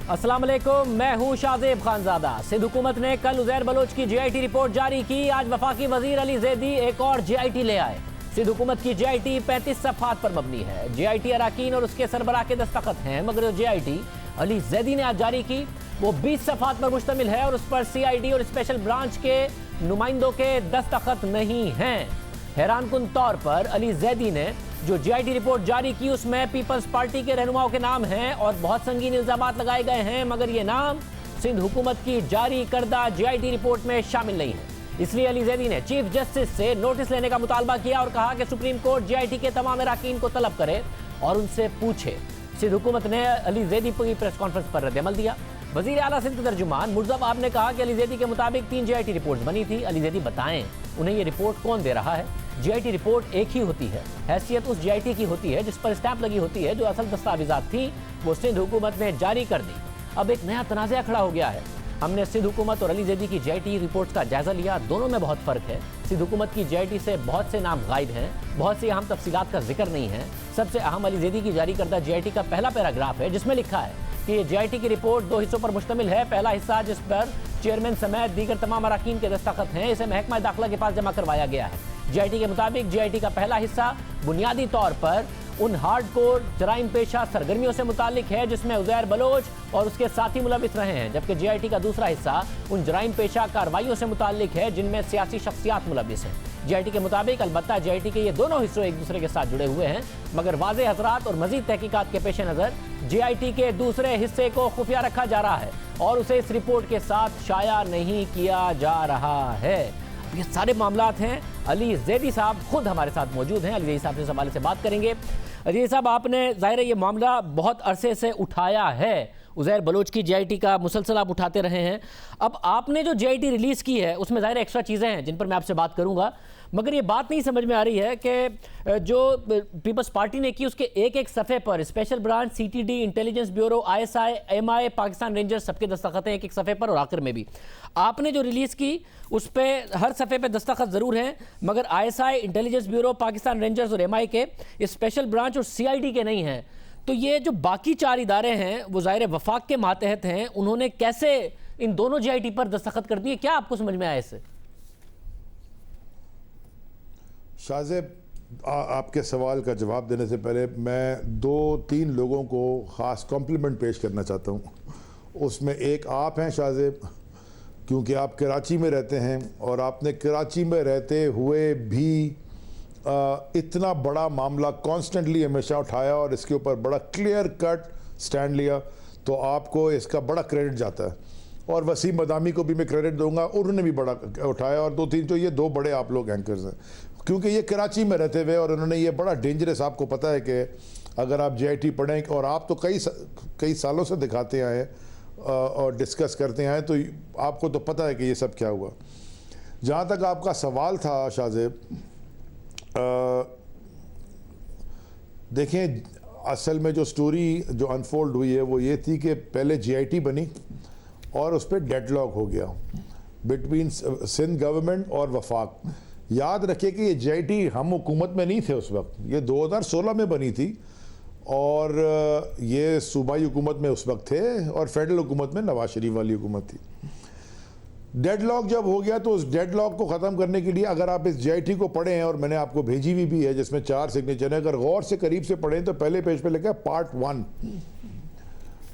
अस्सलाम वालेकुम, मैं हूं शाहजेब खानजादा। सिंध हुकूमत ने कल उज़ैर बलोच की जीआईटी रिपोर्ट जारी की। आज वफाकी वजीर अली जैदी एक और जीआईटी ले आए। सिंध हुकूमत की जीआईटी 35 सफ़हात पर मबनी है। जीआईटी अराकीन और उसके सरबराह के दस्तखत हैं, मगर जो जीआईटी अली जैदी ने आज जारी की वो 20 सफ़हात पर मुश्तमिल है और उस पर सीआईडी और स्पेशल ब्रांच के नुमाइंदों के दस्तखत नहीं हैं। हैरानकुन तौर पर अली जैदी ने जो जीआईटी रिपोर्ट जारी की उसमें पीपल्स पार्टी के रहनुमाओं के नाम हैं और बहुत संगीन इल्जामात लगाए गए हैं, मगर ये नाम सिंध हुकूमत की जारी करदा जीआईटी रिपोर्ट में शामिल नहीं है। इसलिए अली जैदी ने चीफ जस्टिस से नोटिस लेने का मुतालबा किया और कहा कि सुप्रीम कोर्ट जीआईटी के तमाम अराकीन को तलब करे और उनसे पूछे। सिंध हुकूमत ने अली जैदी की प्रेस कॉन्फ्रेंस पर रद्द-ए-अमल दिया। वजीर आला सिंध के तर्जुमान मुर्तज़ा वहाब ने कहा कि अली जैदी के मुताबिक 3 जीआईटी रिपोर्ट बनी थी। अली जैदी बताएं उन्हें ये रिपोर्ट कौन दे रहा है। जीआईटी रिपोर्ट एक ही होती है, हैसियत उस जीआईटी की होती है जिस पर स्टैंप लगी होती है। जो असल दस्तावेजात थी वो सिंध हुकूमत ने जारी कर दी। अब एक नया तनाज़ा खड़ा हो गया है। हमने सिंध हुकूमत और अली जैदी की जीआईटी रिपोर्ट्स का जायजा लिया, दोनों में बहुत फ़र्क है। सिंध हुकूमत की जीआईटी से बहुत से नाम गायब हैं, बहुत सी अहम तफसीलात का जिक्र नहीं है। सबसे अहम अली जैदी की जारी करदा जीआईटी का पहला पैराग्राफ है जिसमें लिखा है कि ये जीआईटी की रिपोर्ट 2 हिस्सों पर मुश्तमिल है। पहला हिस्सा जिस पर चेयरमैन समेत दीगर तमाम अराकीन के दस्तखत हैं, इसे महकमा दाखिला के पास जमा करवाया गया है। जीआईटी के मुताबिक जीआईटी का पहला हिस्सा बुनियादी तौर पर उन हार्डकोर जराइम पेशा सरगर्मियों से मुतालिक है जिसमें उज़ैर बलोच और उसके साथी मुलविस रहे हैं, जबकि जीआईटी का दूसरा हिस्सा उन जराइम पेशा कार्रवाइयों से मुतालिक है जिनमें सियासी शख्सियात मुलविस हैं। जीआईटी के मुताबिक अलबत्ता जीआईटी के ये दोनों हिस्सों एक दूसरे के साथ जुड़े हुए हैं, मगर वाज़े हज़रात और मज़ीद तहकीकात के पेश नज़र जीआईटी के दूसरे हिस्से को खुफिया रखा जा रहा है और उसे इस रिपोर्ट के साथ शाया नहीं किया जा रहा है। ये सारे मामलात हैं। अली जैदी साहब खुद हमारे साथ मौजूद हैं। अली जैदी साहब से इस हवाले से बात करेंगे। अली साहब, आपने ज़ाहिर है ये मामला बहुत अरसे से उठाया है, उज़ैर बलोच की जीआईटी का मुसलसल आप उठाते रहे हैं। अब आपने जो जीआईटी रिलीज़ की है उसमें ज़ाहिर एक्स्ट्रा चीज़ें हैं जिन पर मैं आपसे बात करूंगा, मगर ये बात नहीं समझ में आ रही है कि जो पीपल्स पार्टी ने की उसके एक एक सफ़े पर special branch, CTD, intelligence bureau, ISI, MI, Pakistan rangers सबके दस्तखत हैं एक एक सफ़े पर और आखिर में भी आपने जो रिलीज़ की उस पर हर सफ़े पे दस्तखत ज़रूर हैं, मगर ISI, intelligence bureau, Pakistan rangers और एमआई के स्पेशल ब्रांच और सीआईडी के नहीं हैं। तो ये जो बाकी 4 इदारे हैं वो ज़ाहिर वफाक के मातहत हैं, उन्होंने कैसे इन दोनों जीआईटी पर दस्तखत कर दिए? क्या आपको समझ में आया इससे? शाहजेब, आपके सवाल का जवाब देने से पहले मैं 2-3 लोगों को ख़ास कॉम्प्लीमेंट पेश करना चाहता हूँ। उसमें एक आप हैं शाहजेब, क्योंकि आप कराची में रहते हैं और आपने कराची में रहते हुए भी इतना बड़ा मामला कॉन्स्टेंटली हमेशा उठाया और इसके ऊपर बड़ा क्लियर कट स्टैंड लिया, तो आपको इसका बड़ा क्रेडिट जाता है। और वसीम बदामी को भी मैं क्रेडिट दूंगा, उन्होंने भी बड़ा उठाया। और 2-3 जो ये 2 बड़े आप लोग एंकर्स हैं, क्योंकि ये कराची में रहते हुए और उन्होंने ये बड़ा डेंजरस, आपको पता है कि अगर आप जीआईटी पढ़ें और आप तो कई सालों से दिखाते आए और डिस्कस करते आए, तो आपको तो पता है कि ये सब क्या हुआ। जहाँ तक आपका सवाल था शाहजेब, देखें असल में जो स्टोरी जो अनफोल्ड हुई है वो ये थी कि पहले जीआईटी बनी और उस पर डेडलॉक हो गया बिटवीन सिंध गवर्नमेंट और वफाक। याद रखिए कि ये जीआईटी हम हुकूमत में नहीं थे उस वक्त, ये 2016 में बनी थी और ये सूबाई हुकूमत में उस वक्त थे और फेडरल हुकूमत में नवाज शरीफ वाली हुकूमत थी। डेडलॉक जब हो गया तो उस डेडलॉक को ख़त्म करने के लिए अगर आप इस जीआईटी को पढ़ें हैं, और मैंने आपको भेजी हुई भी है जिसमें 4 सिग्नेचर हैं, अगर गौर से करीब से पढ़ें तो पहले पेज पे लिखा है पार्ट 1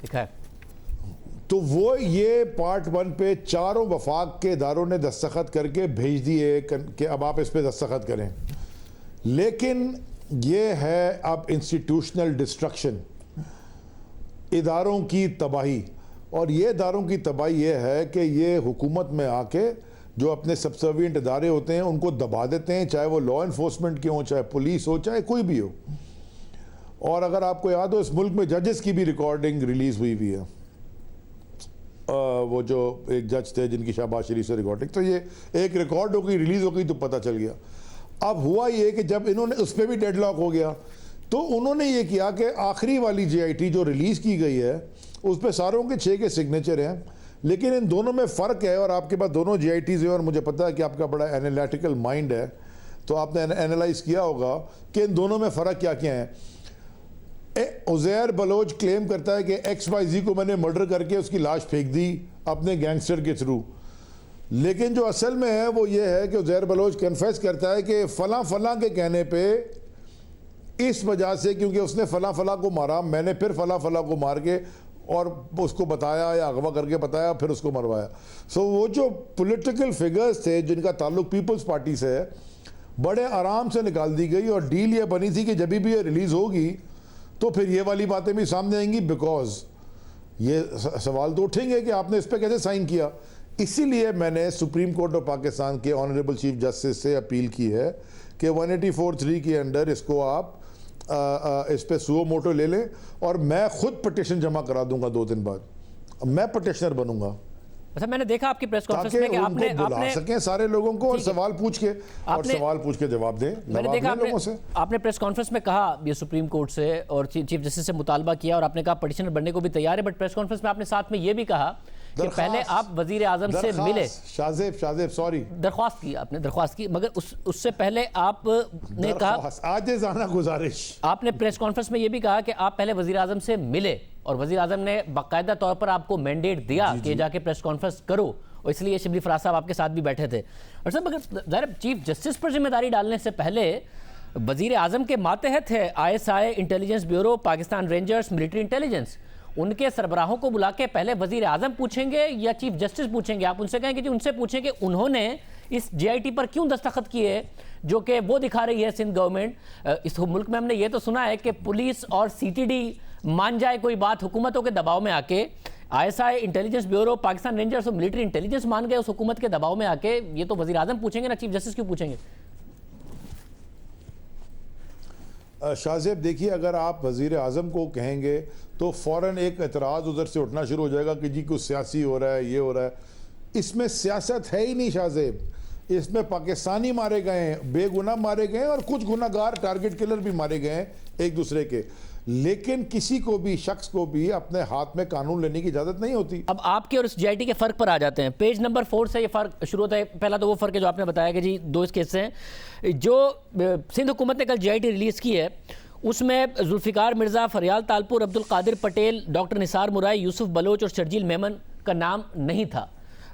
लिखा है। तो वो ये पार्ट 1 पे चारों वफाक के इदारों ने दस्तखत करके भेज दिए कि अब आप इस पे दस्तखत करें। लेकिन ये है अब इंस्टीट्यूशनल डिस्ट्रक्शन, इदारों की तबाही। और ये इदारों की तबाही ये है कि ये हुकूमत में आके जो अपने सबसर्विएंट इदारे होते हैं उनको दबा देते हैं, चाहे वो लॉ इन्फोर्समेंट के हों, चाहे पुलिस हो, चाहे कोई भी हो। और अगर आपको याद हो, इस मुल्क में जजेस की भी रिकॉर्डिंग रिलीज़ हुई है। वो जो एक जज थे जिनकी शहबाज शरीफ से रिकॉर्डिंग, तो ये एक रिकॉर्ड हो गई, रिलीज़ हो गई तो पता चल गया। अब हुआ ये कि जब इन्होंने उस पर भी डेडलॉक हो गया तो उन्होंने ये किया कि आखिरी वाली जीआईटी जो रिलीज़ की गई है उस पर सारों के 6 के सिग्नेचर हैं, लेकिन इन दोनों में फ़र्क है। और आपके पास दोनों जीआईटीज़ हैं और मुझे पता है कि आपका बड़ा एनालिटिकल माइंड है, तो आपने एनालाइज किया होगा कि इन दोनों में फ़र्क क्या क्या है। उज़ैर बलोच क्लेम करता है कि XYZ को मैंने मर्डर करके उसकी लाश फेंक दी अपने गैंगस्टर के थ्रू, लेकिन जो असल में है वो ये है कि उज़ैर बलोच कन्फेस करता है कि फ़लाँ फ़लाँ के कहने पे इस वजह से, क्योंकि उसने फ़लाँ फ़लाँ को मारा, मैंने फिर फ़लाँ फ़लाँ को मार के और उसको बताया या अगवा करके बताया, फिर उसको मरवाया। सो वो जो पॉलिटिकल फिगर्स थे जिनका ताल्लुक पीपल्स पार्टी से है, बड़े आराम से निकाल दी गई, और डील ये बनी थी कि जब भी ये रिलीज़ होगी तो फिर ये वाली बातें भी सामने आएंगी, बिकॉज ये सवाल तो उठेंगे कि आपने इस पर कैसे साइन किया। इसीलिए मैंने सुप्रीम कोर्ट ऑफ पाकिस्तान के ऑनरेबल चीफ जस्टिस से अपील की है कि 184(3) के अंडर इसको आप इस पे सुओ मोटो ले लें, और मैं खुद पिटिशन जमा करा दूंगा 2 दिन बाद, मैं पिटिशनर बनूंगा। अच्छा, मैंने देखा आपकी प्रेस कॉन्फ्रेंस में कि आपने बुला सकें सारे लोगों को और सवाल पूछ के जवाब दें। मैंने देखा आपने प्रेस कॉन्फ्रेंस में कहा ये सुप्रीम कोर्ट से और चीफ जस्टिस से मुतालबा किया, और आपने कहा पिटिशनर बनने को भी तैयार है, बट प्रेस कॉन्फ्रेंस में आपने साथ में ये भी कहा कि पहले आप वजीर आजम से मिले। शाजेब सॉरी, दरख्वास्त की आपने, दरख्वास्त की, मगर उससे पहले आपने कहा, आजिज़ाना गुजारिश, आपने प्रेस कॉन्फ्रेंस में ये भी कहा कि आप पहले वजीर आजम से मिले और वजीर आजम ने बाकायदा तौर पर आपको मैंडेट दिया कि जाके प्रेस कॉन्फ्रेंस करो, और इसलिए शिबली फराज साहब आपके साथ भी बैठे थे। और सर, मगर ज़ाहिर चीफ जस्टिस पर जिम्मेदारी डालने से पहले वजीर आजम के मातहत है ISI, intelligence bureau, Pakistan rangers, military intelligence, उनके सरबराहों को बुला के पहले वजीर आजम पूछेंगे या चीफ जस्टिस पूछेंगे? आप उनसे कहेंगे जी, उनसे पूछें कि उन्होंने इस JIT पर क्यों दस्तखत किए, जो कि वो दिखा रही है सिंध गवर्नमेंट। इस मुल्क में हमने ये तो सुना है कि पुलिस और CTD मान जाए कोई बात हुकूमतों के दबाव में आके, ISI, intelligence bureau, Pakistan rangers और मिलिट्री इंटेलिजेंस मान गए उस हुकूमत के दबाव में आके। ये तो वजीर आजम पूछेंगे ना, चीफ जस्टिस क्यों पूछेंगे? शाहजेब देखिए, अगर आप वज़ीर आज़म को कहेंगे तो फ़ौरन एक एतराज़ उधर से उठना शुरू हो जाएगा कि जी कुछ सियासी हो रहा है, ये हो रहा है। इसमें सियासत है ही नहीं शाहजेब, इसमें पाकिस्तानी मारे गए हैं, बेगुनाह मारे गए हैं, और कुछ गुनाहगार टारगेट किलर भी मारे गए हैं एक दूसरे के, लेकिन किसी को भी, शख्स को भी अपने हाथ में कानून लेने की इजाज़त नहीं होती। अब आपके और इस JIT के फ़र्क पर आ जाते हैं। पेज नंबर 4 से ये फ़र्क शुरू होता है। पहला तो वो फ़र्क है जो आपने बताया कि जी 2 इस केस हैं। जो सिंध हुकूमत ने कल JIT रिलीज़ की है उसमें जुल्फ़िकार मिर्ज़ा, फरियाल तालपुर, अब्दुल कादिर पटेल, डॉक्टर निसार मुराई, यूसुफ बलोच और शर्जील मेमन का नाम नहीं था।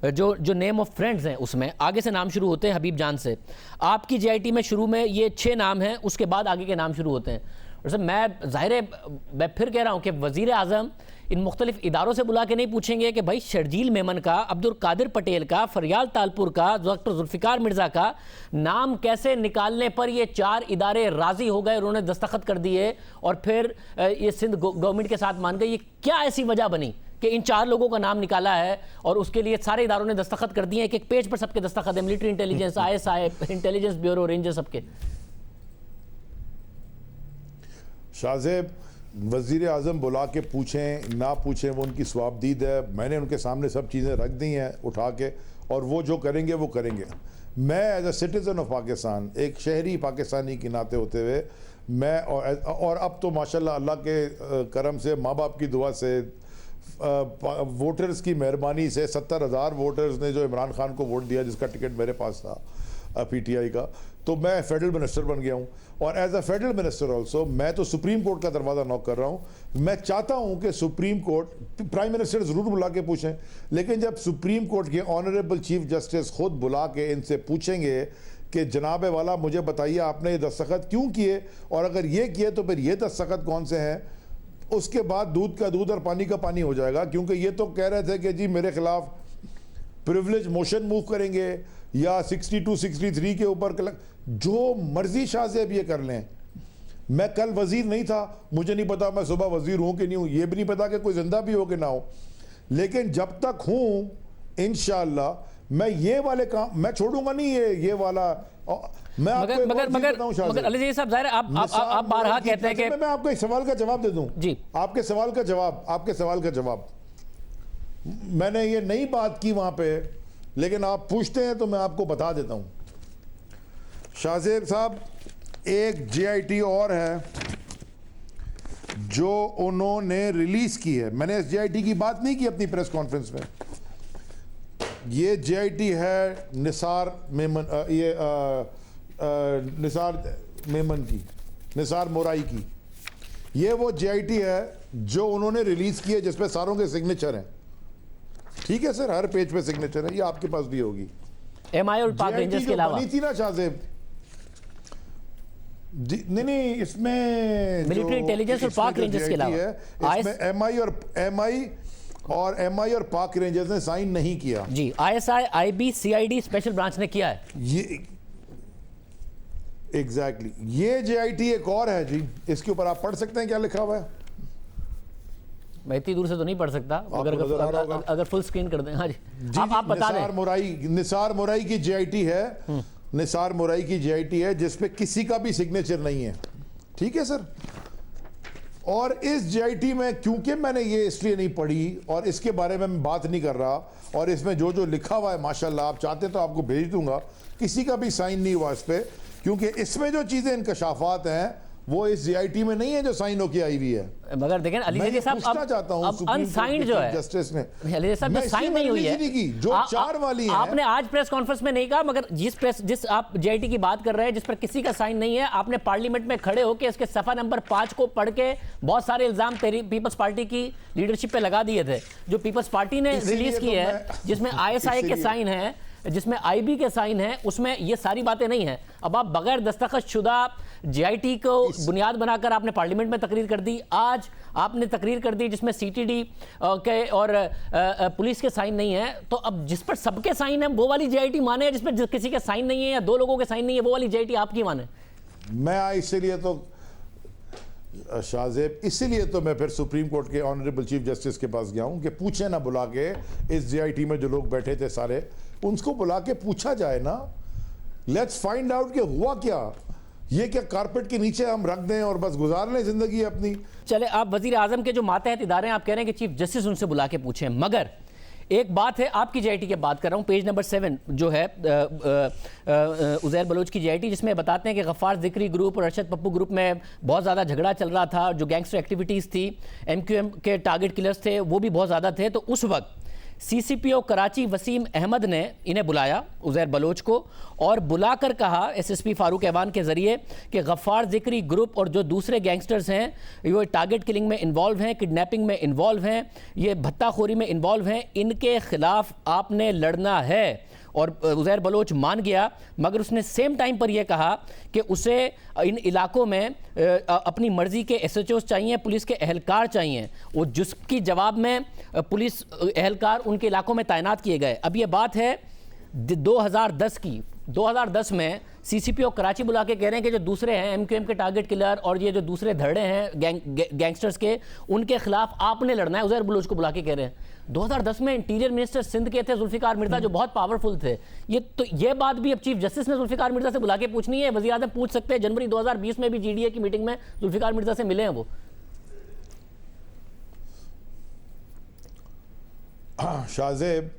जो नेम ऑफ फ्रेंड्स हैं उसमें आगे से नाम शुरू होते हैं हबीब जान से। आपकी JIT में शुरू में ये 6 नाम हैं, उसके बाद आगे के नाम शुरू होते हैं। और सर, मैं फिर कह रहा हूँ कि वज़ीर आज़म इन मुख्तलिफ इदारों से बुला के नहीं पूछेंगे कि भाई शर्जील मेमन का, अब्दुल कादिर पटेल का, फरियाल तालपुर का, डॉक्टर जुल्फ़िकार मिर्ज़ा का नाम कैसे निकालने पर ये 4 इदारे राज़ी हो गए, उन्होंने दस्तखत कर दिए और फिर ये सिंध गवर्नमेंट के साथ मान गए। ये क्या ऐसी वजह बनी कि इन 4 लोगों का नाम निकाला है और उसके लिए सारे इदारों ने दस्तखत कर दिए? एक पेज पर सबके दस्तखत है, military intelligence, ISI, intelligence bureau, ranger, सबके। शाहजेब, वज़ीर आज़म बुला के पूछें ना पूछें वो उनकी स्वाबदीद है। मैंने उनके सामने सब चीज़ें रख दी हैं उठा के, और वो जो करेंगे वो करेंगे। मैं as a citizen of Pakistan, एक शहरी पाकिस्तानी के नाते होते हुए, मैं और अब तो माशाल्लाह अल्लाह के करम से, माँ बाप की दुआ से, वोटर्स की मेहरबानी से 70,000 वोटर्स ने जो इमरान खान को वोट दिया, जिसका टिकट मेरे पास था PTI का, तो मैं फेडरल मिनिस्टर बन गया हूँ। और as a federal minister also मैं तो सुप्रीम कोर्ट का दरवाज़ा नॉक कर रहा हूँ। मैं चाहता हूँ कि सुप्रीम कोर्ट, प्राइम मिनिस्टर ज़रूर बुला के पूछें, लेकिन जब सुप्रीम कोर्ट के ऑनरेबल चीफ जस्टिस खुद बुला के इनसे पूछेंगे कि जनाब वाला मुझे बताइए आपने ये दस्तखत क्यों किए, और अगर ये किए तो फिर ये दस्तखत कौन से हैं, उसके बाद दूध का दूध और पानी का पानी हो जाएगा। क्योंकि ये तो कह रहे थे कि जी मेरे खिलाफ प्रिविलेज मोशन मूव करेंगे या 62, 63 के ऊपर, जो मर्जी शाहजेब ये कर लें। मैं कल वजीर नहीं था, मुझे नहीं पता मैं सुबह वजीर हूँ कि नहीं हूँ, ये भी नहीं पता कि कोई जिंदा भी हो कि ना हो, लेकिन जब तक हूँ इंशाअल्लाह मैं ये वाले काम मैं छोड़ूंगा नहीं। ये वाला मैं मगर अली जी साहब, ज़ाहिर है आप बारहा कहते हैं कि मैं आपको एक सवाल का जवाब दे दूं जी। आपके सवाल का जवाब मैंने ये नई बात की वहां पे, लेकिन आप पूछते हैं तो मैं आपको बता देता हूं। शाहजेब साहब, एक JIT और है जो उन्होंने रिलीज की है। मैंने इस JIT की बात नहीं की अपनी प्रेस कॉन्फ्रेंस में। ये JIT है निसार मेमन, निसार मेमन की, निसार मोराई की। ये वो जेआईटी है जो उन्होंने रिलीज की है जिसपे सारों के सिग्नेचर हैं। ठीक है सर, हर पेज पे सिग्नेचर है, ये आपके पास भी होगी। एमआई और पाक रेंजर्स के अलावा बनी थी ना शाहजेब, नहीं इसमें मिलिट्री इंटेलिजेंस और पाक रेंजर्स के अलावा इसमें एमआई और पाक रेंजर्स ने साइन नहीं किया जी। ISI, IB, CID special branch ने किया है ये एग्जैक्टली ये जेआईटी एक और है जी, इसके ऊपर आप पढ़ सकते हैं क्या लिखा हुआ है। मैं इतनी दूर से तो नहीं पढ़ सकता, अगर फुल स्क्रीन कर दें। हाँ जी, आप बता दें। निसार मोराई की जेआईटी है, निसार मोराई की जेआईटी है जिसपे किसी का भी सिग्नेचर नहीं है। ठीक है सर, और इस जेआईटी में क्योंकि मैंने ये इसलिए नहीं पढ़ी और इसके बारे में मैं बात नहीं कर रहा, और इसमें जो जो लिखा हुआ है माशाल्लाह, आप चाहते तो आपको भेज दूंगा, किसी का भी साइन नहीं हुआ इस पे, क्योंकि इसमें जो चीजें इंकशाफात हैं वो इस जेआईटी में नहीं है जो साइन होके आई हुई है। मगर देखें अली जैदी साहब, अब अनसाइंड जो है जस्टिस ने, अली साहब जो साइन नहीं हुई है, जो 4 वाली है, आपने आज प्रेस कॉन्फ्रेंस में नहीं कहा, मगर जिस आप जेआईटी की बात कर रहे हैं जिस पर किसी का साइन नहीं है, आपने पार्लियामेंट में खड़े होकर इसके सफा नंबर 5 को पढ़ के बहुत सारे इल्जाम पीपल्स पार्टी की लीडरशिप पे लगा दिए थे, जो पीपल्स पार्टी ने रिलीज की है, जिसमें आईएसआई के साइन है, जिसमें आईबी के साइन है, उसमें ये सारी बातें नहीं है। अब आप बगैर दस्तखत शुदा जेआईटी को बुनियाद बनाकर आपने पार्लियामेंट में तकरीर कर दी, आज आपने तकरीर कर दी जिसमें सीटीडी के और पुलिस के साइन नहीं है, तो अब जिस पर सबके साइन है वो वाली जेआईटी माने, जिस पर किसी के साइन नहीं है या 2 लोगों के साइन नहीं है वो वाली जेआईटी आपकी माने। मैं इसीलिए तो शाहजेब, इसीलिए तो मैं फिर सुप्रीम कोर्ट के ऑनरेबल चीफ जस्टिस के पास गया हूं कि पूछे ना बुला के, इस जेआईटी में जो लोग बैठे थे सारे, उनको बुला के पूछा जाए ना, लेट्स फाइंड आउट कि हुआ क्या, ये क्या कारपेट के नीचे हम रख दें और बस गुजार लें जिंदगी अपनी। चले, आप वजीर आजम के जो मातहत इदारे हैं, आप कह रहे हैं कि चीफ जस्टिस उनसे बुला के पूछें, मगर एक बात है, आपकी जेआईटी की बात कर रहा हूं, पेज नंबर 7 जो है उज़ैर बलोच की जेआईटी, जिसमें बताते हैं कि गफ्फार ज़िक्री ग्रुप और अरशद पप्पू ग्रुप में बहुत ज़्यादा झगड़ा चल रहा था, जो गैंगस्टर एक्टिविटीज़ थी, एमक्यूएम के टारगेट किलर्स थे वो भी बहुत ज़्यादा थे, तो उस वक्त सीसीपीओ कराची वसीम अहमद ने इन्हें बुलाया, उज़ैर बलोच को, और बुलाकर कहा एसएसपी फारूक ऐवान के ज़रिए कि गफ्फार ज़िक्री ग्रुप और जो दूसरे गैंगस्टर्स हैं ये टारगेट किलिंग में इन्वॉल्व हैं, किडनैपिंग में इन्वॉल्व हैं, ये भत्ताखोरी में इन्वॉल्व हैं, इनके ख़िलाफ़ आपने लड़ना है। और उज़ैर बलोच मान गया, मगर उसने सेम टाइम पर यह कहा कि उसे इन इलाकों में अपनी मर्ज़ी के एसएचओस चाहिए, पुलिस के एहलकार चाहिए, वो जिसकी जवाब में पुलिस एहलकार उनके इलाकों में तैनात किए गए। अब ये बात है 2010 की, 2010 में सीसीपीओ कराची बुला के कह रहे हैं कि जो दूसरे हैं एमक्यूएम के टारगेट किलर और ये जो दूसरे धड़े हैं गैंगस्टर्स के, उनके खिलाफ आपने लड़ना है। उज़ैर बलोच को बुला के कह रहे हैं। 2010 में इंटीरियर मिनिस्टर सिंध के थे जुल्फिकार मिर्जा, जो बहुत पावरफुल थे। ये बात भी अब चीफ जस्टिस ने जुल्फिकार मिर्जा से बुला के पूछनी है। वज़ीर आज़म पूछ सकते हैं, जनवरी 2020 में भी जीडीए की मीटिंग में जुल्फिकार मिर्जा से मिले हैं वो। शाहजेब,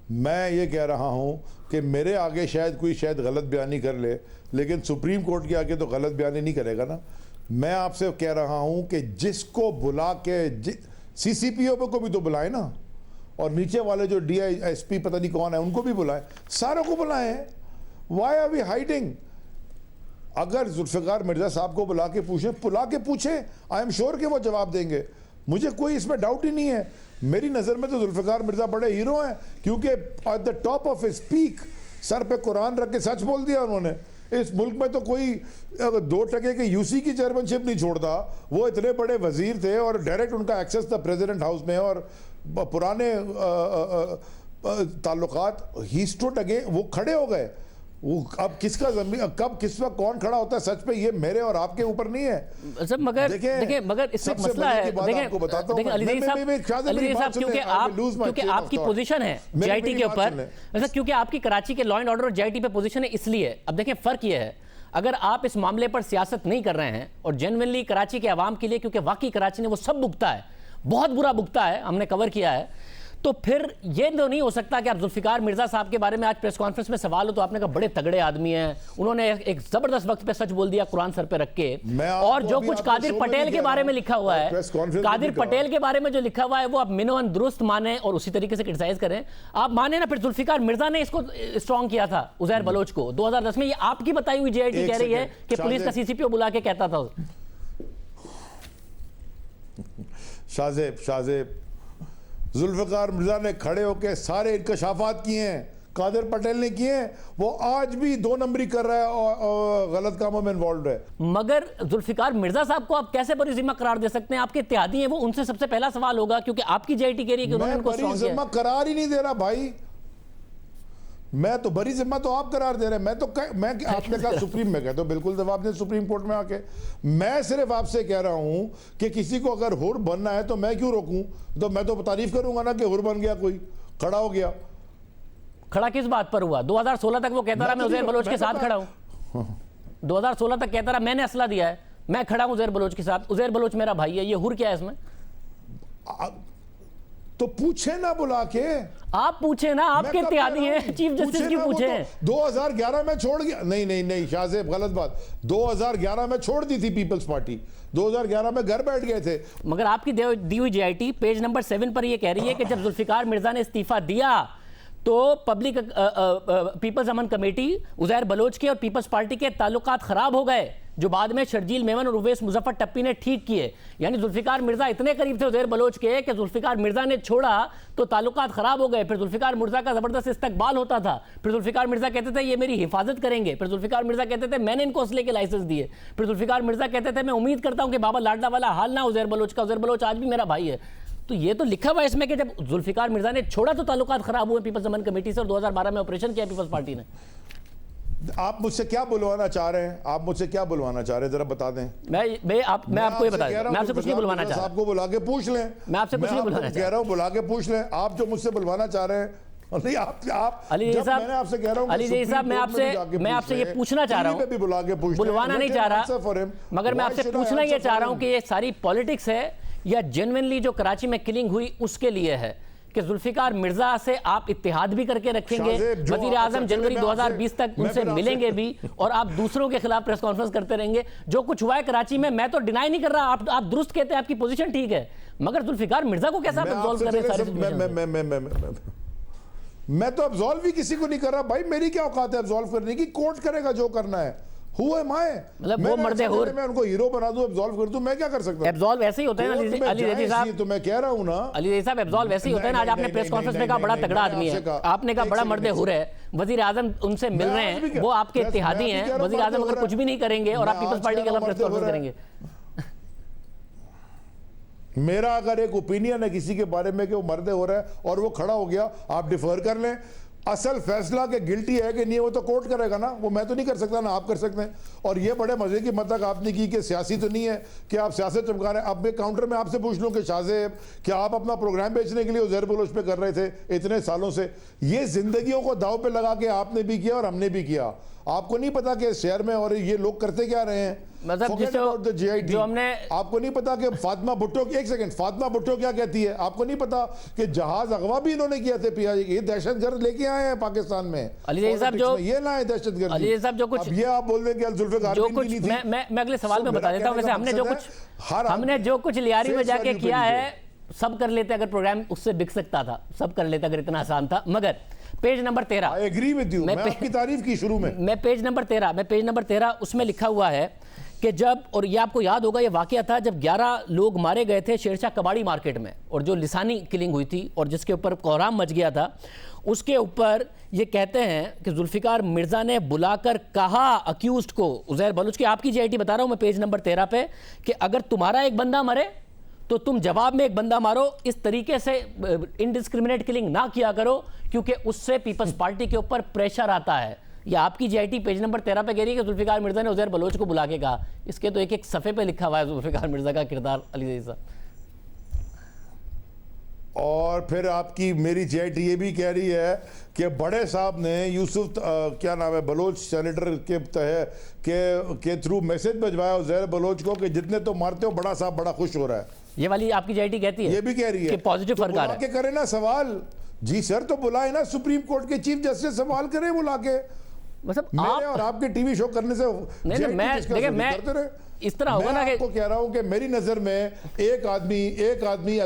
मैं ये कह रहा हूं कि मेरे आगे शायद गलत बयानी कर ले, लेकिन सुप्रीम कोर्ट के आगे तो गलत बयानी नहीं करेगा ना। मैं आपसे कह रहा हूं कि जिसको बुला के सीसीपीओ को भी तो बुलाए ना, और नीचे वाले जो डीआईएसपी पता नहीं कौन है उनको भी बुलाए, सारों को बुलाए। Why are we hiding? अगर जुल्फिकार मिर्जा साहब को बुला के पूछे, आई एम श्योर कि वो जवाब देंगे, मुझे कोई इसमें डाउट ही नहीं है। मेरी नज़र में तो जुल्फिकार मिर्जा बड़े हीरो हैं, क्योंकि at the top of his peak sir पे कुरान रख के सच बोल दिया उन्होंने। इस मुल्क में तो कोई 2% के यूसी की चेयरमैनशिप नहीं छोड़ता। वो इतने बड़े वजीर थे और डायरेक्ट उनका एक्सेस था प्रेसिडेंट हाउस में, और पुराने ताल्लुकात, ही स्टूड अगेन, वो खड़े हो गए। वो अब किसका जमीन, कब किस वक्त कौन खड़ा होता है सच पे, ये मेरे और आपके ऊपर नहीं है। सब मगर देखिए, मगर इसमें मसला है, देखिए अली साहब, क्योंकि आपकी पोजीशन है जेआईटी के ऊपर, क्योंकि आपकी कराची के लॉ एंड ऑर्डर और जेआईटी पे पोजीशन है, इसलिए अब देखें फर्क ये है, अगर आप इस मामले पर सियासत नहीं कर रहे हैं और जेन्युइनली कराची के अवाम के लिए, क्योंकि वाकई कराची ने वो सब भुगता है, बहुत बुरा भुगता है, हमने कवर किया है, तो फिर ये तो नहीं हो सकता कि आप जुल्फिकार मिर्जा साहब के बारे में आज प्रेस कॉन्फ्रेंस में सवाल हो तो आपने कहा बड़े तगड़े आदमी हैं, उन्होंने एक जबरदस्त वक्त पे सच बोल दिया कुरान सर पे रख के, और जो कुछ कादिर पटेल के बारे में लिखा हुआ है, कादिर पटेल के बारे में जो लिखा हुआ है वो आप मिनोअन दुरुस्त माने और उसी तरीके से क्रिटिसाइज करें। आप माने ना, फिर जुल्फिकार मिर्जा ने इसको स्ट्रॉन्ग किया था उज़ैर बलोच को 2010 में। ये आपकी बताई हुई जेआईटी कह रही है कि पुलिस का सीसीपीओ बुला के कहता था। शाहजेब जुल्फ़िकार मिर्जा ने खड़े होकर सारे इंकशाफात किए हैं, कादिर पटेल ने किए हैं, वो आज भी 2 नंबरी कर रहा है और गलत कामों में इन्वॉल्व है। मगर जुल्फिकार मिर्जा साहब को आप कैसे बरी जिम्मा करार दे सकते हैं? आपके इत्तेहादी हैं वो, उनसे सबसे पहला सवाल होगा, क्योंकि आपकी जेआईटी कह रही है कि उन्होंने उनको बरी जिम्मा करार ही नहीं दे रहा भाई। मैं तो बरी जिम्मा तो आप करार दे रहे हैं। मैं आपने कहा सुप्रीम में, कहते हो बिल्कुल जवाब दें सुप्रीम कोर्ट में आके। मैं सिर्फ आपसे कह रहा हूं कि किसी को अगर हुर बनना है तो मैं क्यों रोकूं? तो मैं तो तारीफ करूंगा ना कि हुर बन गया, कोई खड़ा हो गया। खड़ा किस बात पर हुआ? 2016 तक वो कहता रहा मैं उज़ैर बलोच के साथ खड़ा हूं। 2016 तक कहता रहा मैंने असला दिया है, मैं खड़ा हूं उज़ैर बलोच के साथ, उज़ैर बलोच मेरा भाई है। ये हुर क्या है इसमें? तो पूछे ना बुला के, आप पूछे ना, आपके इत्तेहादी हैं, चीफ जस्टिस की पूछे। 2011 में छोड़ गया। नहीं शाहजेब, गलत बात। 2011 में छोड़ दी थी पीपल्स पार्टी, 2011 में घर बैठ गए थे। मगर आपकी दी हुई जेआईटी पेज नंबर 7 पर यह कह रही है कि जब जुल्फिकार मिर्जा ने इस्तीफा दिया तो पब्लिक पीपल्स अमन कमेटी, उज़ैर बलोच के और पीपल्स पार्टी के ताल्लुकात खराब हो गए, जो बाद में शर्जील मेमन और उवैस मुजफ्फर टप्पी ने ठीक किए। यानी जुल्फिकार मिर्जा इतने करीब थे उज़ैर बलोच के कि जुल्फिकार मिर्जा ने छोड़ा तो ताल्लुकात खराब हो गए। फिर जुल्फिकार मिर्जा का जबरदस्त इस्तकबाल होता था। फिर जुल्फिकार मिर्जा कहते थे ये मेरी हिफाजत करेंगे। फिर जुल्फिकार मिर्जा कहते थे मैंने इनको असले के लाइसेंस दिए। फिर जुल्फिकार मिर्जा कहते थे मैं उम्मीद करता हूं कि बाबा लाडला वाला हाल ना उज़ैर बलोच का, उज़ैर बलोच आज भी मेरा भाई है। तो ये तो लिखा हुआ है इसमें कि जब जुल्फिकार मिर्जा ने छोड़ा तो ताल्लुकात खराब हुए पीपल्स अमन कमेटी से, और 2012 में ऑपरेशन किया पीपल्स पार्टी ने। आप मुझसे क्या बुलवाना चाह रहे हैं? आप मुझसे क्या बुलवाना चाह रहे हैं, जरा बता दें। मैं आपको ये बता दूं, मैं आपसे कुछ नहीं बुलवाना चाह रहा। आपको बुला के पूछ लें। मैं आपसे कुछ नहीं बुलवाना चाह रहा हूं, बुला के पूछ लें। आप जो मुझसे बुलवाना चाह रहे हैं, नहीं आप अली साहब, मैंने आपसे कह रहा हूं, अली साहब मैं आपसे ये पूछना चाह रहा हूं, बुला के पूछ, बुलवाना नहीं चाह रहा, मगर मैं आपसे पूछना ये चाह रहा हूं कि ये सारी पॉलिटिक्स है या जेन्युइनली जो कराची में किलिंग हुई उसके लिए है कि जुल्फिकार मिर्जा से आप इत्तेहाद भी करके रखेंगे, वजीर आजम जनवरी 2020 तक उनसे मिलेंगे भी, और आप दूसरों के खिलाफ प्रेस कॉन्फ्रेंस करते रहेंगे। जो कुछ हुआ है कराची में, मैं तो डिनाई नहीं कर रहा, आप दुरुस्त कहते हैं, आपकी पोजीशन ठीक है, मगर जुल्फिकार मिर्जा को कैसे आप एब्सॉल्व कर रहे हैं? मैं तो एब्सॉल्व ही किसी को नहीं कर रहा भाई। मेरी क्या औकात है एब्सॉल्व करने की? कोर्ट करेगा जो करना है। Who am I? मतलब वो मर्दे हुर, मैं उनको हीरो बना दूं, एब्सॉल्व कर दूं, मैं क्या कर सकता हूं? एब्सॉल्व ऐसे ही होते हैं ना अली रजी साहब। तो मैं कह रहा हूं ना अली रजी साहब, एब्सॉल्व ऐसे ही होते हैं ना। आज आपने प्रेस कॉन्फ्रेंस में कहा बड़ा तगड़ा आदमी है, आपने कहा बड़ा मर्दे हुर है, वजीर आजम उनसे मिल रहे हैं, वो आपके इत्तेहादी हैं, वजीर आजम अगर कुछ भी नहीं करेंगे और आप पीपल्स पार्टी के खिलाफ प्रेस कॉन्फ्रेंस करेंगे। मेरा अगर एक ओपिनियन है किसी के बारे में कि वो मर्दे हो रहा है और वो खड़ा हो गया, आप डिफर कर लें। असल फैसला के गिल्टी है कि नहीं वो तो कोर्ट करेगा ना, वो मैं तो नहीं कर सकता ना आप कर सकते हैं। और ये बड़े मजे की मत आपने की कि सियासी तो नहीं है कि आप सियासत चमका रहे हैं। अब मैं काउंटर में आपसे पूछ लूं कि शाहजेब क्या आप अपना प्रोग्राम बेचने के लिए उज़ैर बलोच पे कर रहे थे इतने सालों से? ये जिंदगियों को दाव पे लगा के आपने भी किया और हमने भी किया। आपको नहीं पता कि शहर में और ये लोग करते क्या रहे हैं? मतलब जो हमने, आपको नहीं पता कि फातिमा भुट्टो, एक सेकंड, फातिमा भुट्टो क्या कहती है? आपको नहीं पता कि जहाज अगवा भी इन्होंने किया थे पिया, ये दहशतगर्द लेके आए हैं पाकिस्तान में। अली साहब जो ये लाए दहशतगर्द, अली साहब जो कुछ ये आप बोल दें कि जुल्फ़िकार जो कुछ मैं अगले सवाल में बता देता हूं। वैसे हमने जो कुछ लियारी में जाके किया है सब कर लेते अगर प्रोग्राम उससे बिक सकता था, सब कर लेते अगर इतना आसान था। मगर page number 13, I agree with you, मैं आपकी तारीफ की शुरू में, मैं पेज नंबर 13 उसमें लिखा हुआ है कि जब, और ये आपको याद होगा ये वाकया था जब 11 लोग मारे गए थे शेरशाह कबाड़ी मार्केट में, और जो लिसानी किलिंग हुई थी और जिसके ऊपर कोहराम मच गया था, उसके ऊपर ये कहते हैं कि जुल्फिकार मिर्जा ने बुलाकर कहा अक्यूज्ड को, उज़ैर बलोच की, आपकी जेआईटी बता रहा हूं मैं पेज नंबर 13 पे, कि अगर तुम्हारा एक बंदा मरे तो तुम जवाब में एक बंदा मारो, इस तरीके से इनडिस्क्रिमिनेट किलिंग ना किया करो क्योंकि उससे पीपल्स पार्टी के ऊपर प्रेशर आता है। या आपकी जेआईटी पेज नंबर 13 पे कह रही है कि जुल्फिकार मिर्जा ने उज़ैर बलोच को बुला के कहा। इसके तो एक एक सफ़े पे लिखा हुआ है जुल्फिकार मिर्जा का किरदार। अली साहब, और फिर आपकी मेरी जेआईटी ये भी कह रही है कि बड़े साहब ने यूसुफ क्या नाम है बलोच सेनेटर के थ्रू मैसेज भिजवाया उज़ैर बलोच को कि जितने तो मारते हो बड़ा साहब बड़ा खुश हो रहा है। ये वाली आपकी जेआईटी कहती है, ये भी कह रही है कि पॉजिटिव फर्क आ रहा है। के करे ना सवाल, जी सर, तो बुलाए ना सुप्रीम कोर्ट के चीफ जस्टिस, सवाल करे बुला के। मतलब मेरे और आपके टीवी शो करने से नहीं, मैं इस तरह होगा ना कि आपको कह रहा हूं कि मेरी नजर में एक आदमी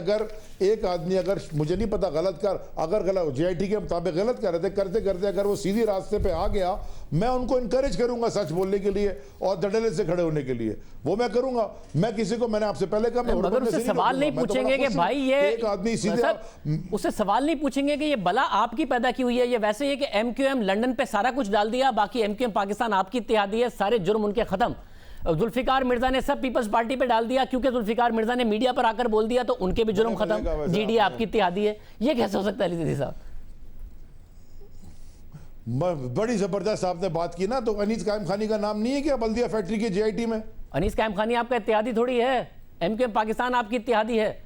अगर मुझे नहीं पता अगर गलत जेआईटी के मुताबिक गलत कर रहे थे, करते करते अगर वो सीधी रास्ते पे आ गया, मैं उनको इनकरेज करूंगा सच बोलने के लिए और धड़ल्ले से खड़े होने के लिए, वो मैं करूंगा। मैं किसी को, मैंने आपसे पहले कहा, मगर उससे सवाल नहीं पूछेंगे कि भाई ये एक आदमी सीधे, उससे सवाल नहीं पूछेंगे कि ये बला आपकी पैदा की हुई है। ये वैसे ही कि एमक्यूएम लंदन पे सारा कुछ डाल दिया, बाकी एमक्यूएम पाकिस्तान आपकी इत्तेहादी है, सारे जुर्म उनके खत्म। जुल्फिकार मिर्जा ने सब पीपल्स पार्टी पे डाल दिया क्योंकि जुल्फिकार मिर्जा ने मीडिया पर आकर बोल दिया तो उनके भी जुर्म खत्म, जीडी आपकी इत्तेहादी है। ये कैसे हो सकता है अली साहब? बड़ी जबरदस्त आपने बात की ना, तो अनीस कायम खानी का नाम नहीं है क्या बल्दिया फैक्ट्री की जेआईटी में? अनीस कायम खानी आपका इत्तेहादी थोड़ी है, एमक्यूएम पाकिस्तान आपकी इत्तेहादी है।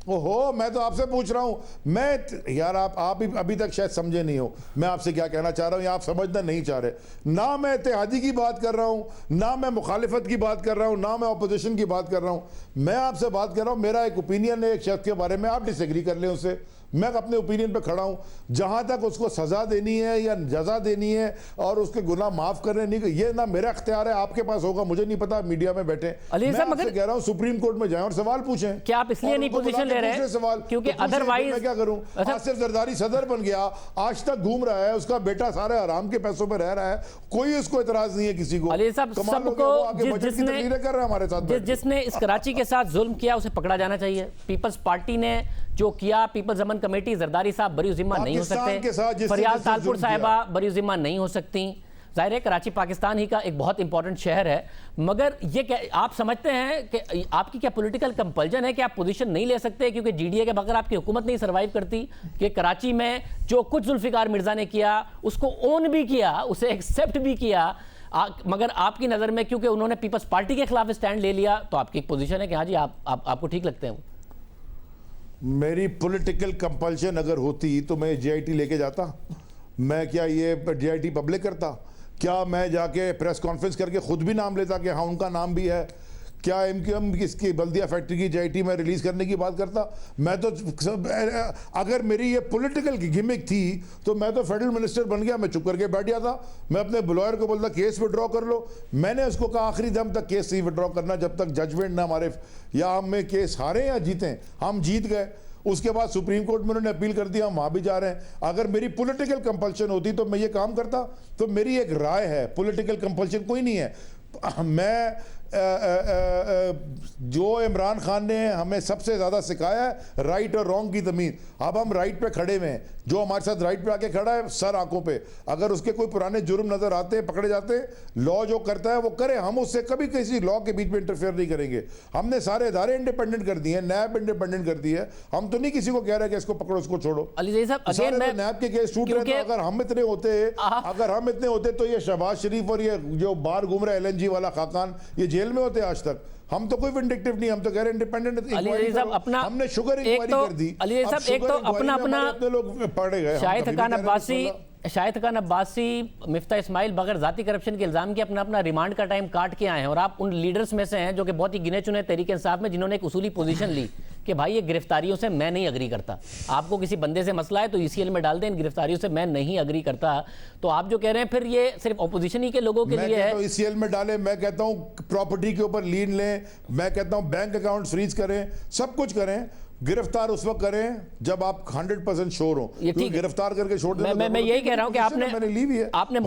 ओहो, मैं तो आपसे पूछ रहा हूं। मैं यार आप अभी तक शायद समझे नहीं हो मैं आपसे क्या कहना चाह रहा हूं, या आप समझना नहीं चाह रहे। ना मैं इत्तेहादी की बात कर रहा हूं, ना मैं मुखालिफत की बात कर रहा हूं, ना मैं अपोजिशन की बात कर रहा हूं। मैं आपसे बात कर रहा हूं, मेरा एक ओपिनियन है एक शख्स के बारे में, आप डिसएग्री कर लें उससे, मैं अपने ओपिनियन पे खड़ा हूं। जहां तक उसको सजा देनी है या जजा देनी है और उसके गुनाह माफ करने नहीं, ये ना मेरा इख्तियार है, आपके पास होगा, मुझे नहीं पता। मीडिया में बैठे, मैं आपसे कह रहा हूं सुप्रीम कोर्ट में जाएं और सवाल पूछें। क्या आप इसलिए नहीं पोजीशन ले रहे हैं सवाल क्योंकि अदरवाइज मैं क्या करूं? आसिफ जरदारी सदर बन गया, आज तक घूम रहा है, उसका बेटा सारे आराम के पैसों पर रह रहा है, कोई उसको इतराज नहीं है किसी को। अली साहब, सबको जिसने इस कराची के साथ जुल्म किया उसे पकड़ा जाना चाहिए। पीपल्स पार्टी ने जो किया, पीपल्स अमन कमेटी, जरदारी साहब बरी जिम्मा नहीं हो सकते, फरियाद तालपुर साहिबा बरी जिम्मा नहीं हो सकती। जाहिर है कराची पाकिस्तान ही का एक बहुत इंपॉर्टेंट शहर है, मगर ये क्या आप समझते हैं कि आपकी क्या पॉलिटिकल कंपल्जन है कि आप पोजीशन नहीं ले सकते क्योंकि जीडीए के बगैर आपकी हुकूमत नहीं सर्वाइव करती? कि कराची में जो कुछ जुल्फिकार मिर्जा ने किया उसको ओन भी किया, उसे एक्सेप्ट भी किया, मगर आपकी नज़र में क्योंकि उन्होंने पीपल्स पार्टी के खिलाफ स्टैंड ले लिया तो आपकी एक पोजीशन है कि हाँ जी आपको ठीक लगते हैं। मेरी पॉलिटिकल कंपल्शन अगर होती तो मैं जेआईटी लेके जाता? मैं क्या ये जेआईटी पब्लिक करता? क्या मैं जाके प्रेस कॉन्फ्रेंस करके खुद भी नाम लेता कि हाँ उनका नाम भी है? क्या एमक्यूएम इसकी बल्दिया फैक्ट्री की जेआईटी में रिलीज करने की बात करता? मैं तो अगर मेरी ये पॉलिटिकल गिमिक थी तो मैं तो फेडरल मिनिस्टर बन गया, मैं चुप करके बैठ जाता। मैं अपने लॉयर को बोलता केस विड्रॉ कर लो। मैंने उसको कहा आखिरी दम तक केस नहीं विड्रॉ करना जब तक जजमेंट ना हमारे, या हमें केस हारे या जीतें। हम जीत गए, उसके बाद सुप्रीम कोर्ट में उन्होंने अपील कर दिया, हम वहाँ भी जा रहे हैं। अगर मेरी पॉलिटिकल कंपल्शन होती तो मैं ये काम करता। तो मेरी एक राय है, पॉलिटिकल कंपल्शन कोई नहीं है। मैं जो इमरान खान ने हमें सबसे ज़्यादा सिखाया है राइट और रॉन्ग की तमीज़, अब हम राइट पे खड़े हुए हैं। जो हमारे साथ राइट पे आके खड़ा है सर आंखों पे, अगर उसके कोई पुराने जुर्म नज़र आते हैं पकड़े जाते हैं, लॉ जो करता है वो करे, हम उससे कभी किसी लॉ के बीच में इंटरफेयर नहीं करेंगे। हमने सारे इदारे इंडिपेंडेंट कर दिए हैं, नैब इंडिपेंडेंट कर दी है। हम तो नहीं किसी को कह रहे कि इसको पकड़ो इसको छोड़ो। अली साहब अगेन मैं नैब के केस छूट रहे, अगर हम इतने होते तो ये शहबाज शरीफ और ये जो बाहर घूम रहा है LNG वाला खाकान ये जेल में होते आज तक। हम तो कोई विंडिक्टिव नहीं, हम तो कह रहे इंडिपेंडेंट। अली साहब अपना हमने शुगर इंक्वायरी कर दी। अली साहब एक तो अपना लोग पढ़े गए। शाहिद खान अब्बासी, मिफ्ता इस्माइल बगैर जाती करप्शन के इल्जाम के अपना रिमांड का टाइम काट के आए हैं, और आप उन लीडर्स में से हैं जो कि बहुत ही गिने चुने तरीके इंसाफ में जिन्होंने एक उसूली पोजीशन ली कि भाई ये गिरफ्तारियों से मैं नहीं अग्री करता। आपको किसी बंदे से मसला है तो ECL में डाल दें, इन गिरफ्तारियों से मैं नहीं अग्री करता। तो आप जो कह रहे हैं फिर ये सिर्फ ऑपोजिशन ही के लोगों के लिए है। ECL में डालें, मैं कहता हूँ प्रॉपर्टी के ऊपर लीन लें, मैं कहता हूँ बैंक अकाउंट फ्रीज करें, सब कुछ करें। गिरफ्तार उस वक्त करें जब आप 100% श्योर हो। ये ठीक, गिरफ्तार करके छोड़ दें। मैं यही कह रहा हूं कि आपने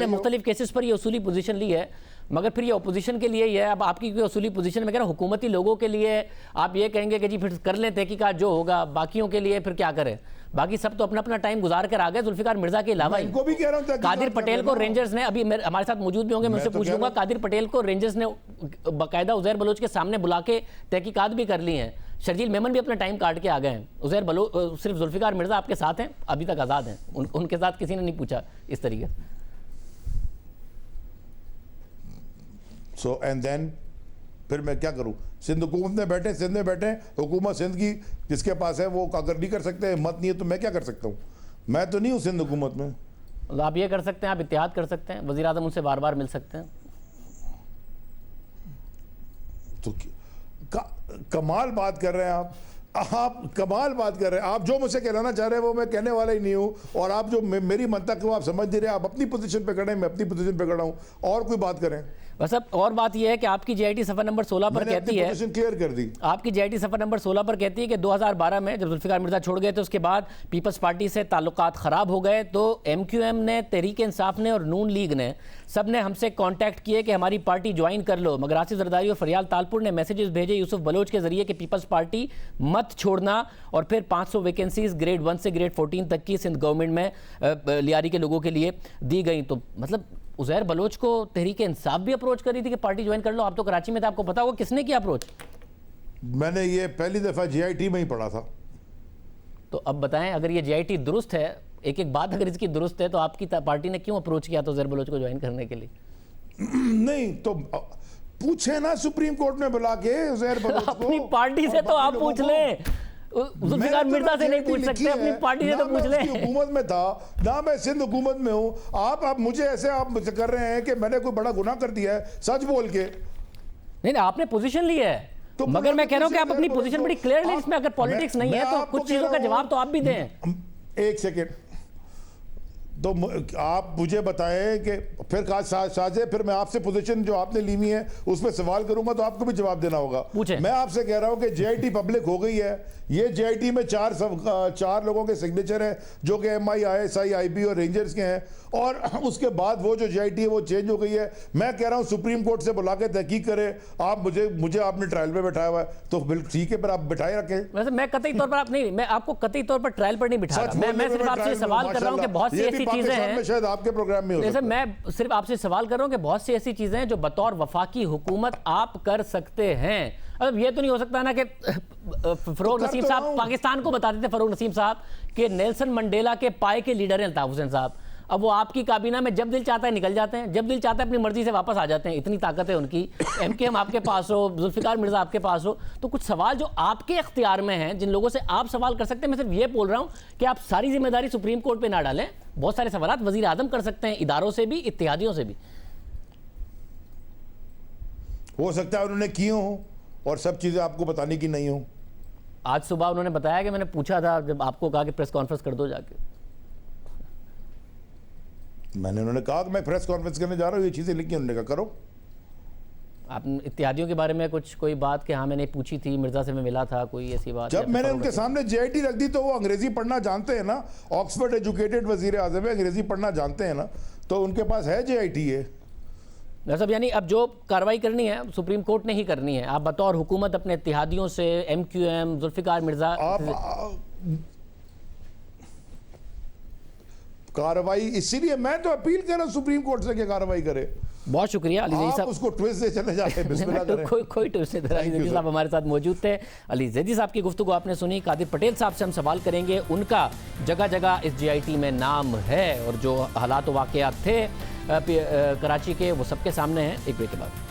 मुख्तलिफ केसेस पर ये उसूली पोजीशन ली है, मगर फिर ये ओपोजिशन के लिए ही है। अब आपकी कोई उसूली पोजीशन में कह रहा हूं, हुकूमती लोगों के लिए आप ये कहेंगे कि जी फिर कर लें तहकीकात जो होगा, बाकियों के लिए फिर क्या करें? बाकी सब तो अपना टाइम गुजार कर आ गए। जुल्फिकार मिर्जा के अलावा इनको भी कह रहा हूं, कादिर पटेल को रेंजर्स ने, अभी हमारे साथ मौजूद भी होंगे, मैं उनसे पूछ लूंगा, कादिर पटेल को रेंजर्स ने बाकायदा उजैर बलोच के सामने बुला के तहकीकात भी कर ली हैं। शर्जील मेमन भी अपना टाइम काट के आ गए हैं। उजैर बलोच, सिर्फ जुल्फिकार मिर्जा आपके साथ हैं, अभी तक आज़ाद हैं, उनके साथ किसी ने नहीं पूछा इस तरीके से। सो एंड देन फिर मैं क्या करूं? सिंध हुकूमत में बैठे, सिंध में बैठे, हुकूमत सिंध की जिसके पास है वो अगर नहीं कर सकते, हिम्मत नहीं है, तो मैं क्या कर सकता हूं? मैं तो नहीं हूं सिंध हुकूमत में। मतलब आप ये कर सकते हैं, आप इत्तेहाद कर सकते हैं, वज़ीर आज़म उनसे बार बार मिल सकते हैं। तो कमाल बात कर रहे हैं आप कमाल बात कर रहे हैं। आप जो मुझसे कहना चाह रहे हैं वो मैं कहने वाला ही नहीं हूं, और आप जो मेरी मंतक को आप समझ नहीं रहे। आप अपनी पोजीशन पे खड़े हैं, मैं अपनी पोजीशन पे खड़ा हूं, और कोई बात करें। बस अब और बात यह है कि आपकी जेआईटी सफर नंबर 16 पर कहती है, पोजीशन क्लियर कर दी। आपकी जेआईटी सफर नंबर 16 पर कहती है कि 2012 में जब जुल्फिकार मिर्जा छोड़ गए तो उसके बाद पीपल्स पार्टी से ताल्लुकात खराब हो गए, तो एमक्यूएम ने, तहरीक इंसाफ ने और नून लीग ने सब ने हमसे कांटेक्ट किए कि हमारी पार्टी ज्वाइन कर लो, मगर आसिफ जरदारी और फरियाल तालपुर ने मैसेजेस भेजे यूसुफ बलोच के जरिए कि पीपल्स पार्टी मत छोड़ना, और फिर 500 वैकेंसीज ग्रेड 1 से ग्रेड 14 तक की सिंध गवर्नमेंट में लियारी के लोगों के लिए दी गई। तो मतलब उज़ैर बलोच को तहरीक इंसाफ भी अप्रोच कर रही थी कि पार्टी ज्वाइन कर लो, आप तो कराची में थे, आपको पता होगा किसने किया अप्रोच? मैंने ये पहली दफा जेआईटी में ही पढ़ा था। तो अब बताएं, अगर ये जेआईटी दुरुस्त है, एक एक बात अगर इसकी दुरुस्त है, तो आपकी पार्टी ने क्यों अप्रोच किया तो उज़ैर बलोच को ज्वाइन करने के लिए? नहीं तो पूछे ना सुप्रीम कोर्ट में बुला के उज़ैर बलोच को। अपनी पार्टी से तो आप पूछ लें, जुल्फिकार मिर्जा से नहीं पूछ सकते, अपनी पार्टी से तो पूछ लें। हुकूमत में था ना, मैं सिंध हुकूमत में हूँ। आप मुझे ऐसे आप कर रहे हैं कि मैंने कोई बड़ा गुनाह कर दिया है सच बोल के। नहीं, आपने पोजीशन ली है, तो मगर मैं कह रहा हूं कि आप अपनी पोजीशन बड़ी क्लियर लें, इसमें अगर पॉलिटिक्स नहीं है तो कुछ चीजों का जवाब तो आप भी दें। एक सेकेंड, तो आप मुझे बताएं कि फिर शाहजे, फिर मैं आपसे पोजीशन जो आपने ली हुई है उस पर सवाल करूंगा तो आपको भी जवाब देना होगा। मैं आपसे कह रहा हूं कि जेआईटी पब्लिक हो गई है। ये जेआईटी में चार लोगों के सिग्नेचर हैं जो कि एमआई, आईएसआई, आईबी और रेंजर्स के हैं, और उसके बाद वो जो जेआईटी है वो चेंज हो गई है। मैं कह रहा हूं सुप्रीम कोर्ट से बुला के तहकीक करे। आप मुझे आपने ट्रायल पे बैठाया हुआ है तो बिल्कुल ठीक है, पर आप बैठाए रखें। वैसे मैं कतई तौर पर आप नहीं, मैं आपको कतई तौर पर ट्रायल पर नहीं बिठा रहा, मैं सिर्फ आपसे सवाल कर रहा हूं कि बहुत सी ऐसी चीजें हैं, शायद आपके प्रोग्राम में हो सकता है। मैं सिर्फ आपसे सवाल कर रहा हूं कि बहुत सी ऐसी चीजें हैं जो बतौर वफाकी हुकूमत आप कर सकते हैं। अब ये तो नहीं हो सकता ना कि फरोग नसीम साहब पाकिस्तान को बताते थे, फरोग नसीम साहब के नेल्सन मंडेला के पाए के लीडर हैं अल्ताफ हुसैन साहब, अब वो आपकी काबीना में जब दिल चाहता है निकल जाते हैं, जब दिल चाहता है अपनी मर्जी से वापस आ जाते हैं। इतनी ताकत है उनकी। एमकेएम आपके पास हो, जुल्फिकार मिर्जा आपके पास हो, तो कुछ सवाल जो आपके इख्तियार में हैं, जिन लोगों से आप सवाल कर सकते हैं, मैं सिर्फ ये बोल रहा हूं कि आप सारी जिम्मेदारी सुप्रीम कोर्ट पे ना डालें। बहुत सारे सवाल वजीर आजम कर सकते हैं, इदारों से भी, इत्तेहादियों से भी। हो सकता है उन्होंने किए हों और सब चीजें आपको बताने की नहीं हो। आज सुबह उन्होंने बताया कि मैंने पूछा था, जब आपको कहा कि प्रेस कॉन्फ्रेंस कर दो जाके, उन्होंने कहा कि मैं प्रेस कॉन्फ्रेंस करने जा रहा हूँ, ये चीजें लिखी, उन्होंने कहा करो। आप इत्यादियों के बारे में कोई बात कि हाँ मैंने पूछी थी, मिर्जा से मैं मिला था, कोई ऐसी बात? जब मैंने उनके सामने जेआईटी रख दी तो वो अंग्रेजी पढ़ना जानते हैं ना, ऑक्सफोर्ड एजुकेटेड वजीर आजम है, अंग्रेजी पढ़ना जानते हैं ना, तो उनके पास है जेआईटी है। सब यानी अब जो कार्रवाई करनी है सुप्रीम कोर्ट ने ही करनी है। आप बतौर हुकूमत अपने इत्तेहादियों से, एमक्यूएम, जुल्फिकार मिर्जा, कार्रवाई, इसीलिए मैं तो अपील कर रहा हूं सुप्रीम कोर्ट से कि कार्रवाई करे। बहुत शुक्रिया अली ज़ैदी साहब, उसको ट्विस्ट दे चले जाते हैं, बिस्मिल्लाह करें। कोई ट्विस्ट नहीं। अली ज़ैदी साहब हमारे साथ मौजूद थे। अली ज़ैदी साहब की गुफ्तगू आपने सुनी। कादिर पटेल साहब से हम सवाल करेंगे, उनका जगह जगह इस जेआईटी में नाम है और जो हालात वाक़यात थे कराची के वो सबके सामने हैं। एक ब्रेक के बाद।